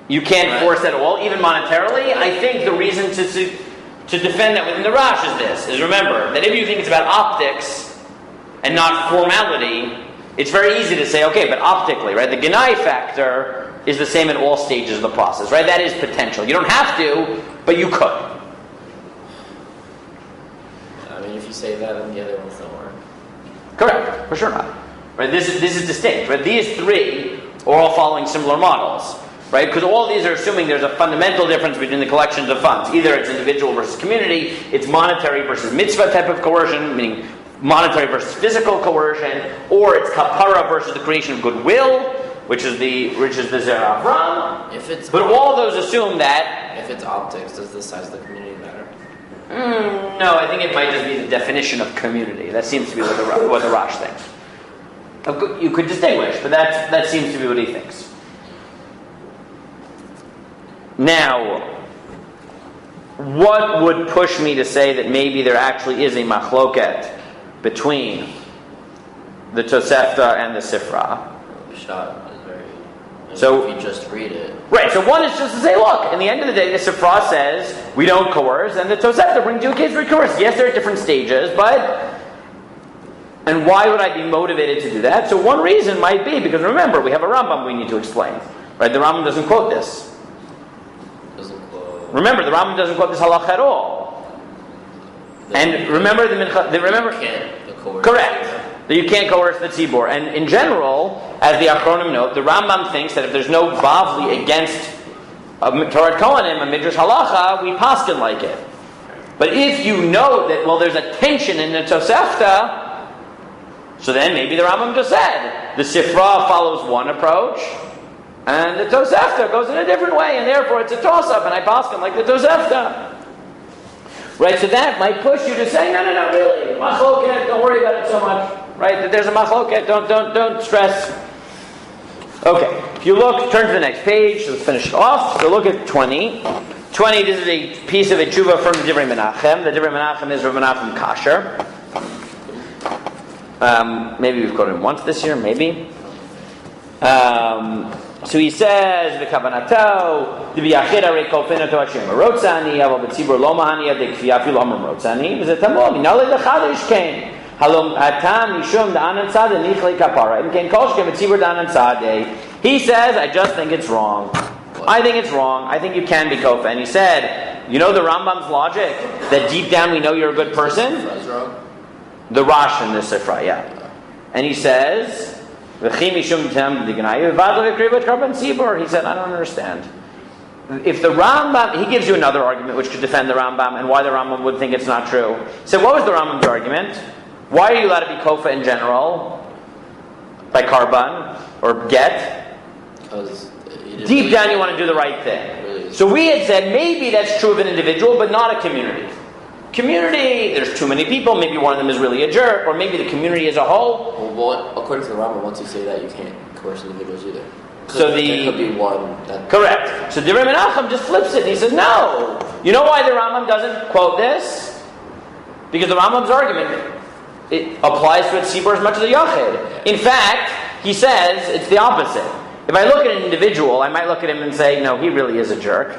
you can't force at all, even monetarily. I think the reason to defend that within the Rash is remember, that if you think it's about optics and not formality, it's very easy to say, okay, but optically, right? The Genai factor is the same at all stages of the process, right? That is potential. You don't have to, but you could. I mean, if you say that, then the other ones don't work. For sure not. Right? This is distinct. Right? These three are all following similar models. Right? Because all these are assuming there's a fundamental difference between the collections of funds. Either it's individual versus community, it's monetary versus mitzvah type of coercion, meaning monetary versus physical coercion, or it's kapara versus the creation of goodwill, which is the Zera Avram. But all those assume that if it's optics, does the size of the community matter? No, I think it might just be the definition of community. That seems to be what the Rosh thinks. You could distinguish, but that seems to be what he thinks. Now, what would push me to say that maybe there actually is a machloket between the Tosefta and the Sifra? So if you just read it. Right, so one is just to say, look, in the end of the day, the Sifra says we don't coerce, and the Tosefta brings you a case where we coerce. Yes, there are different stages, and why would I be motivated to do that? So one reason might be, because remember, we have a Rambam we need to explain. Right, the Rambam doesn't quote this. Remember, the Rambam doesn't quote this halach at all. And remember correct, that you can't coerce the tzibur. And in general, as the Achronim note, the Rambam thinks that if there's no bavli against a Torah Kohanim, a midrash halacha, we paskin like it. But if you know that, well, there's a tension in the Tosefta, so then maybe the Rambam just said the Sifra follows one approach, and the Tosefta goes in a different way, and therefore it's a toss-up, and I paskin like the Tosefta. Right, so that might push you to say, no, really, machloket, don't worry about it so much. Right, that there's a machloket, don't stress. Okay, if you look, turn to the next page, let's finish it off. So look at 20. 20, this is a piece of a tshuva from the Divrei Menachem. The Divrei Menachem is Rav Menachem Kasher. Maybe we've got him once this year, maybe. So he says, "V'kavanato d'biyachid arei kolfinato Hashem rotzani, aval b'tzibur lo mahani adei kfi afilu amram rotzani, v'zetamol minalei lechadish kein halom atam mishum da'anan tzadeh nichlei kapara im kein kolshkem b'tzibur da'anan tzadeh." He says, I just think it's wrong. I think it's wrong. I think you can be kofa. And he said, you know the Rambam's logic that deep down we know you're a good person. The Rosh in the Sifra, yeah. And he says. He said, I don't understand. If the Rambam, he gives you another argument which could defend the Rambam and why the Rambam would think it's not true. So what was the Rambam's argument? Why are you allowed to be kofa in general? By karban or get? Because deep down you want to do the right thing. So we had said maybe that's true of an individual but not a community. Community, there's too many people, maybe one of them is really a jerk, or maybe the community as a whole. Well, according to the Rambam, once you say that, you can't coerce individuals either. So there could be one that... Correct. So Divrei Menachem just flips it and he says, no. You know why the Rambam doesn't quote this? Because the Rambam's argument, it applies to a tzibur as much as a yachid. In fact, he says it's the opposite. If I look at an individual, I might look at him and say, no, he really is a jerk.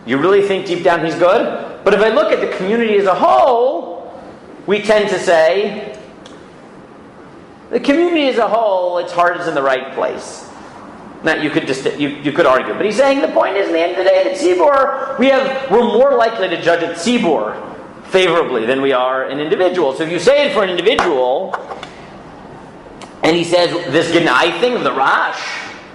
You really think deep down he's good? But if I look at the community as a whole, we tend to say, the community as a whole, its heart is in the right place. Now, you could argue. But he's saying the point is, in the end of the day, at Tzibur, we're more likely to judge at Tzibur favorably than we are an individual. So if you say it for an individual, and he says, this Genai thing of the Rash,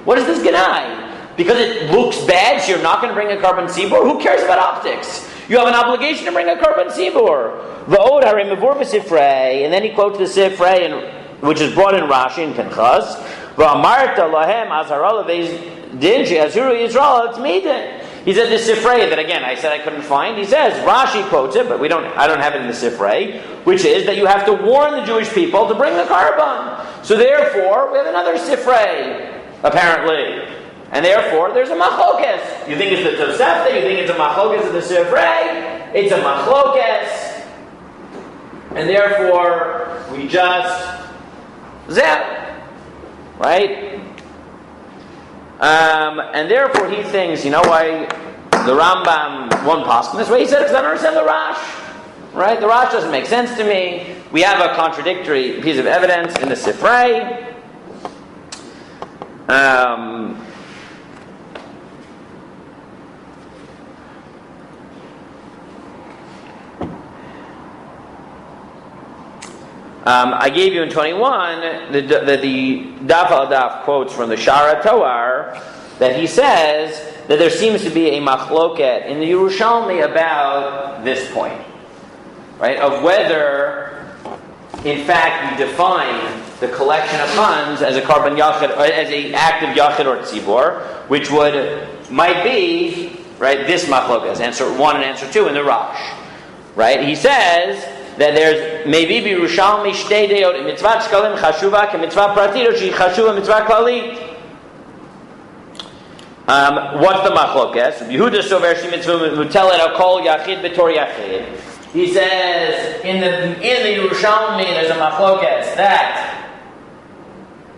what is this Genai? Because it looks bad, so you're not going to bring a karban tzibur? Who cares about optics? You have an obligation to bring a karban tzibur. V'od harei mevur b'sifrei, and then he quotes the sifrei, which is brought in Rashi and Pinchas. V'amarta lahem azhara leveis din she'azuru Yisrael tzmidin. He said the sifrei that again I said I couldn't find. He says Rashi quotes it, but I don't have it in the sifrei, which is that you have to warn the Jewish people to bring the karban. So therefore, we have another sifrei, apparently. And therefore, there's a machlokes. You think it's the Tosefta, you think it's a machlokes of the Sifrei, it's a machlokes. And therefore, we just zap. Right? And therefore he thinks, you know why the Rambam won't paskin this way? He said, because I don't understand the Rash. Right? The Rash doesn't make sense to me. We have a contradictory piece of evidence in the Sifrei. I gave you in 21 the Daf al Daf quotes from the Shara Toar that he says that there seems to be a machloket in the Yerushalmi about this point, right? Of whether, in fact, we define the collection of funds as a korban yachid, or as an act of yachid or tzibur, which might be, right, this machloket, answer 1 and answer 2 in the Rosh, right? He says that there's maybe Yerushalmi shtei deot mitzvah shkalim chashuva ke mitzvah pratit or she chashuva mitzvah klalit. What's the machlokes? Yehuda sover she mitzvah mutelet al kol yachid betor yachid. He says in the Yerushalmi there's a machlokes that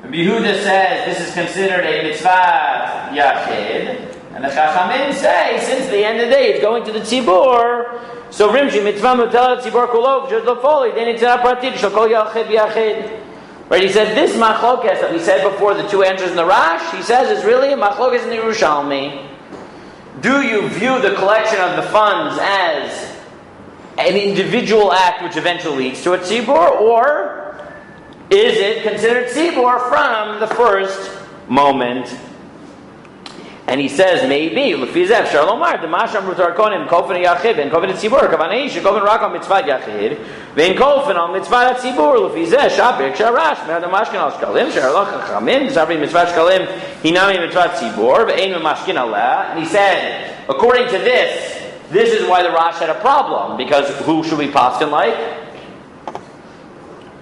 Yehuda says this is considered a mitzvah yachid, and the Chachamim say since the end of the day it's going to the tzibur. So rimshi mitzvah mutelet tzibur kulov judlo foli then it's a pratit shel kol yachid yachid. Right, he said this machlokes that we said before, the 2 answers in the Rash, he says is really a machlokes in the Yerushalmi. Do you view the collection of the funds as an individual act which eventually leads to a tzibur, or is it considered tzibur from the first moment? And he says maybe lefizev shalomar the masham rutar konim kofen yachid and kofen tzibur kavanei shekofen rak on mitzvah yachid vein kofen on mitzvah tzibur lefizeh shabik sharash me'ad mashkin al shkalim sharloch chamin zavri mitzvah shkalim hinami mitzvah tzibur ve'ein mashkin alah. And he said, according to this is why the Rosh had a problem, because who should we paskin like?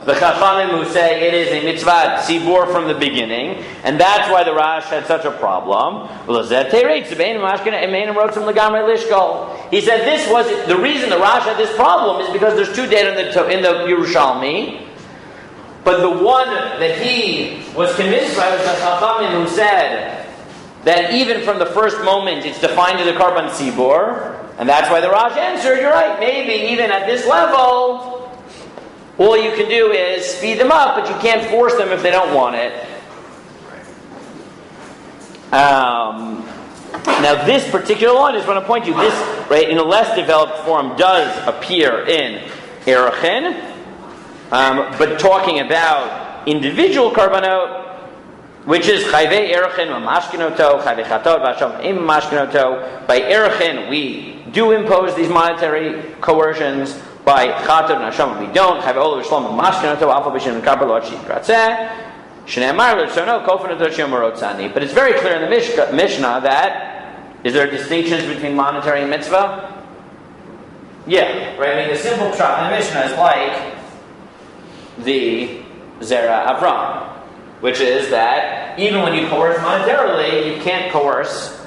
The Chachamim who say it is a mitzvah tzibur from the beginning, and that's why the Rosh had such a problem. He said this was the reason the Rosh had this problem is because there's 2 data in the Yerushalmi, but the one that he was convinced by was the Chachamim who said that even from the first moment it's defined as a korban tzibur, and that's why the Rosh answered, you're right, maybe even at this level all you can do is speed them up, but you can't force them if they don't want it. Now this particular one, I just want to point you, this, right, in a less developed form does appear in Erechin, but talking about individual korbanot, which is chayvei Erechin mamashkinoto, chayvei chatot v'asham im mamashkinoto. By Erechin we do impose these monetary coercions. By Chater and Hashem we don't. Have all Shlom Mashkinoto Alpha Bishim and Kabbalot Shi Kratzeh. Shneimar L'Tzono Kofen L'Toshim Rotzani. But it's very clear in the Mishnah that is there distinctions between monetary and mitzvah? Yeah, right. I mean the simple pshat in the Mishnah is like the Zera Avram, which is that even when you coerce monetarily, you can't coerce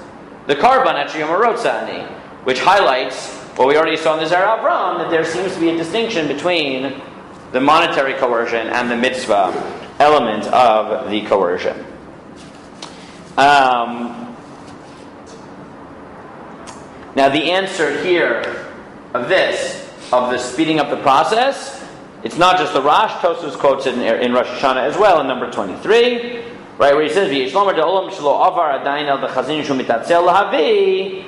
the Karban at Yom Rotzani, which highlights what we already saw in the Zera Avram, that there seems to be a distinction between the monetary coercion and the mitzvah element of the coercion. Now the answer here of the speeding up the process, it's not just the Rosh. Tosfos quotes it in Rosh Hashanah as well in number 23, right, where he says, "V'yishlomer de'olam shelo avar adayin el dechazin shu mitatzel lahavi,"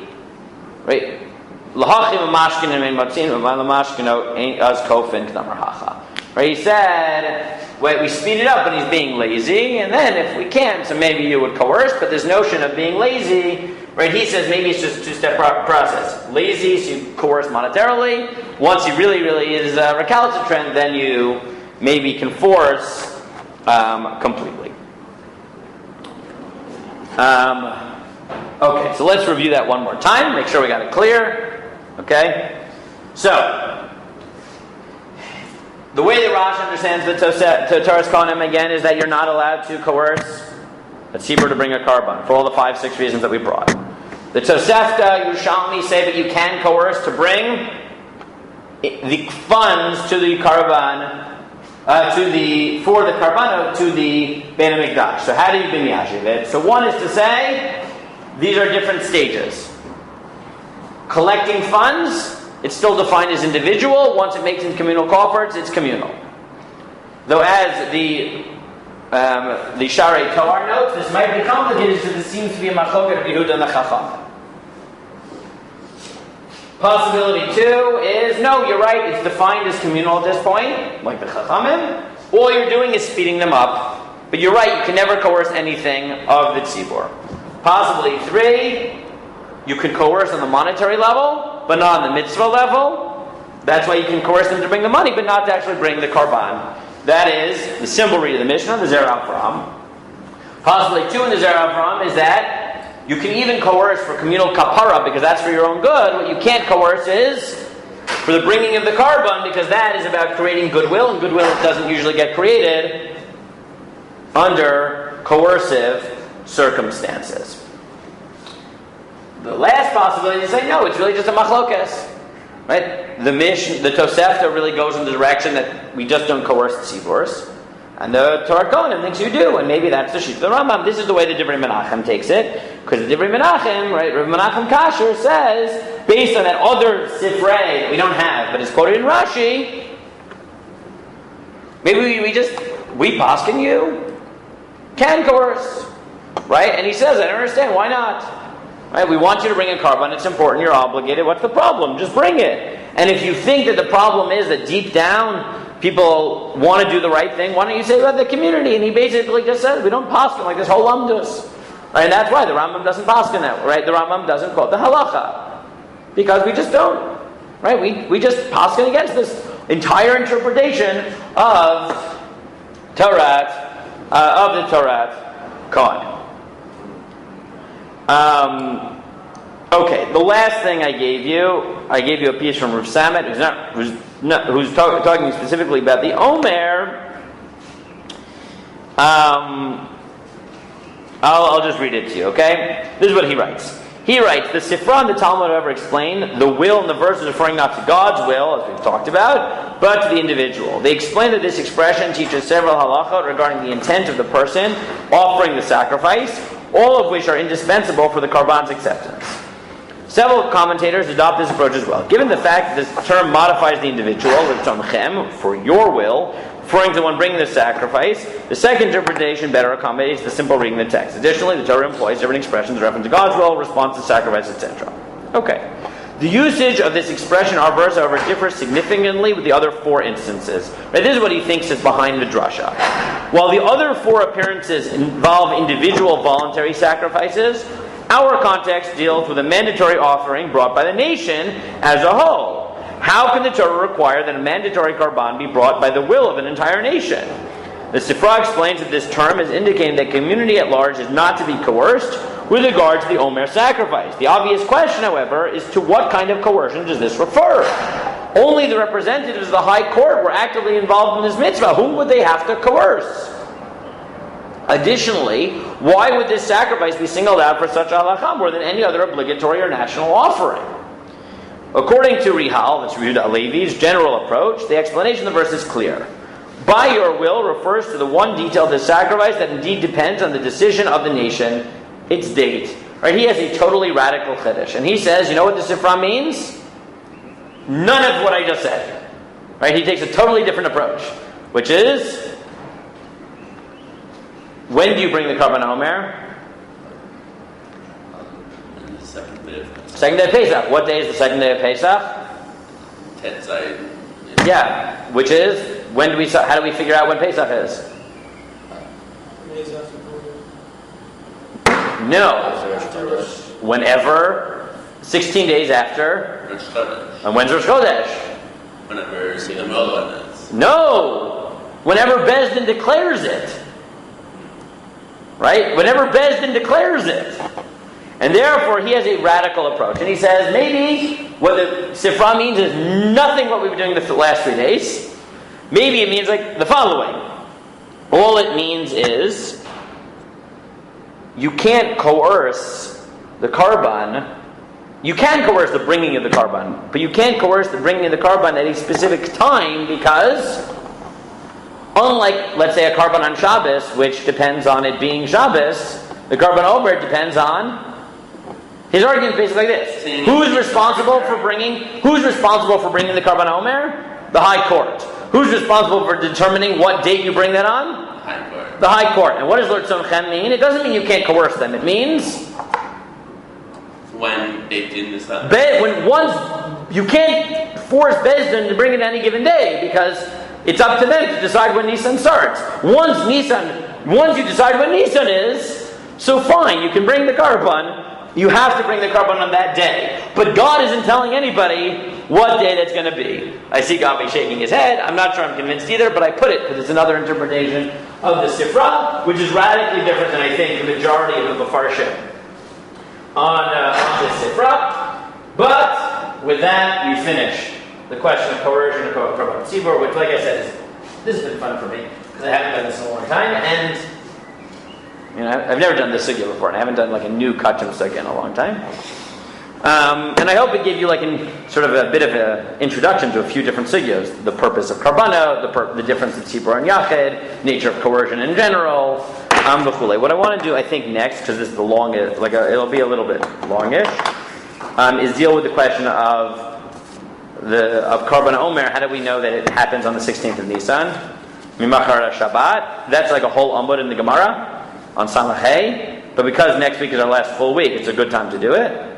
right? Right, he said, wait, we speed it up and he's being lazy, and then if we can't, so maybe you would coerce, but this notion of being lazy, right, he says maybe it's just a 2-step process. Lazy, so you coerce monetarily. Once he really is recalcitrant, then you maybe can force completely. Okay, so let's review that one more time, make sure we got it clear. Okay? So, the way the Rosh understands the Toras Kohanim again is that you're not allowed to coerce a tzibur to bring a korban for all the 5-6 reasons that we brought. The Tosefta, Yerushalmi say that you can coerce to bring the funds to the korban, for the korbanot to the Bein HaMikdash. So how do you bring yashiv it? So one is to say these are different stages. Collecting funds, it's still defined as individual. Once it makes it communal coffers, it's communal. Though as the Sharei Toar notes, this might be complicated because it seems to be a machloket of Yehuda and the Chacham. Possibility 2 is, no, you're right, it's defined as communal at this point, like the Chachamim. All you're doing is speeding them up. But you're right, you can never coerce anything of the Tzibur. Possibly 3, you can coerce on the monetary level, but not on the mitzvah level. That's why you can coerce them to bring the money, but not to actually bring the Karban. That is the simple read of the Mishnah, the Zera Avram. Possibly 2 in the Zera Avram is that you can even coerce for communal kapara because that's for your own good. What you can't coerce is for the bringing of the Karban because that is about creating goodwill, and goodwill doesn't usually get created under coercive circumstances. The last possibility is to say, no, it's really just a machlokes. Right? The Tosefta really goes in the direction that we just don't coerce the tziburs. And the Torah Kohanim thinks you do, and maybe that's the sheet of the Rambam. This is the way the Divrei Menachem takes it, because the Divrei Menachem, right, Rav Menachem Kasher says, based on that other Sifrei that we don't have, but it's quoted in Rashi, maybe we paskin you can coerce, right? And he says, I don't understand, why not? Right? We want you to bring a Karban, it's important, you're obligated, what's the problem? Just bring it. And if you think that the problem is that deep down, people want to do the right thing, why don't you say about the community? And he basically just says, we don't paskin like this whole lumdus. Right? And that's why the Rambam doesn't paskin that, right? The Rambam doesn't quote the halacha. Because we just don't. Right? We just paskin against this entire interpretation of Torah, of the Torah Kohanim. Okay, the last thing I gave you a piece from Rav Samet, who's talking specifically about the Omer. I'll just read it to you, okay? This is what he writes. He writes, the Sifra and the Talmud ever explain the will in the verse is referring not to God's will, as we've talked about, but to the individual. They explain that this expression teaches several halachot regarding the intent of the person offering the sacrifice, all of which are indispensable for the Karban's acceptance. Several commentators adopt this approach as well. Given the fact that this term modifies the individual, l'tzomchem, for your will, referring to one bringing the sacrifice, the second interpretation better accommodates the simple reading of the text. Additionally, the Torah employs different expressions referring to God's will, response to sacrifice, etc. Okay. The usage of this expression, our verse, however, differs significantly with the other 4 instances. Right, this is what he thinks is behind the drasha. While the other 4 appearances involve individual voluntary sacrifices, our context deals with a mandatory offering brought by the nation as a whole. How can the Torah require that a mandatory karban be brought by the will of an entire nation? The Sifra explains that this term is indicating that community at large is not to be coerced with regard to the Omer sacrifice. The obvious question, however, is to what kind of coercion does this refer? Only the representatives of the high court were actively involved in this mitzvah. Whom would they have to coerce? Additionally, why would this sacrifice be singled out for such a halakha more than any other obligatory or national offering? According to Rihal, that's Yehuda Alevi's general approach, the explanation of the verse is clear. By your will refers to the one detail of the sacrifice that indeed depends on the decision of the nation, its date. Right? He has a totally radical chiddush. And he says, you know what the Sifra means? None of what I just said. Right? He takes a totally different approach, which is, when do you bring the Karban Omer? The second day of Pesach. Second day of Pesach. What day is the second day of Pesach? Tetzai. Yeah, which is, how do we figure out when Pesach is? No. Whenever, 16 days after. Rosh Chodesh. And when's Rosh Chodesh? Whenever the Moed is. No! Whenever Bezdin declares it. Right? Whenever Bezdin declares it. And therefore, he has a radical approach. And he says, maybe what the Sifra means is nothing what we've been doing the last 3 days. Maybe it means like the following. All it means is, you can't coerce the Karban. You can coerce the bringing of the Karban, but you can't coerce the bringing of the Karban at a specific time because, unlike, let's say, a Karban on Shabbos, which depends on it being Shabbos, the Karban Omer depends on. His argument is basically like this: Who's responsible for bringing the Karban Omer? The High Court. Who's responsible for determining what date you bring that on? High Court. The High Court. And what does Lord Tzomchem mean? It doesn't mean you can't coerce them. It means When they didn't decide. when once you can't force Bezdin to bring it any given day because it's up to them to decide when Nisan starts. Once you decide when Nisan is, so fine, you can bring the Korban. You have to bring the Korban on that day. But God isn't telling anybody what day that's going to be. I see Gabi shaking his head. I'm not sure I'm convinced either, but I put it because it's another interpretation of the Sifra, which is radically different than I think the majority of the Mefarshim on the Sifra. But with that, we finish the question of coercion and Korbanot Tzibbur, which, like I said, this has been fun for me because I haven't done this in a long time, and I've never done this sugya before, and I haven't done like a new kachim sugya in a long time. And I hope it gave you like sort of a bit of an introduction to a few different sugyas: the purpose of Korbanot, the difference of Tzibur and Yachid, nature of coercion in general, b'chulei. What I want to do, I think, next, because this is the longest, it'll be a little bit longish, is deal with the question of Korban Omer. How do we know that it happens on the 16th of Nisan? Mimachar Shabbat. That's like a whole amud in the Gemara on Samachay, but because next week is our last full week, it's a good time to do it.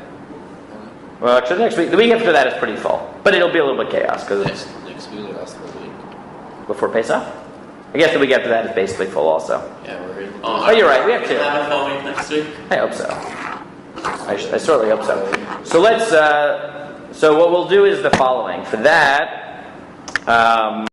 Well, actually, next week, the week after that is pretty full, but it'll be a little bit chaos because it's Next week or last full week. before Pesach. I guess the week after that is basically full also. Yeah, we're ready. Oh, you're right. We have Have to. a full week next week. I hope so. I certainly hope so. So let's. So what we'll do is the following. For that.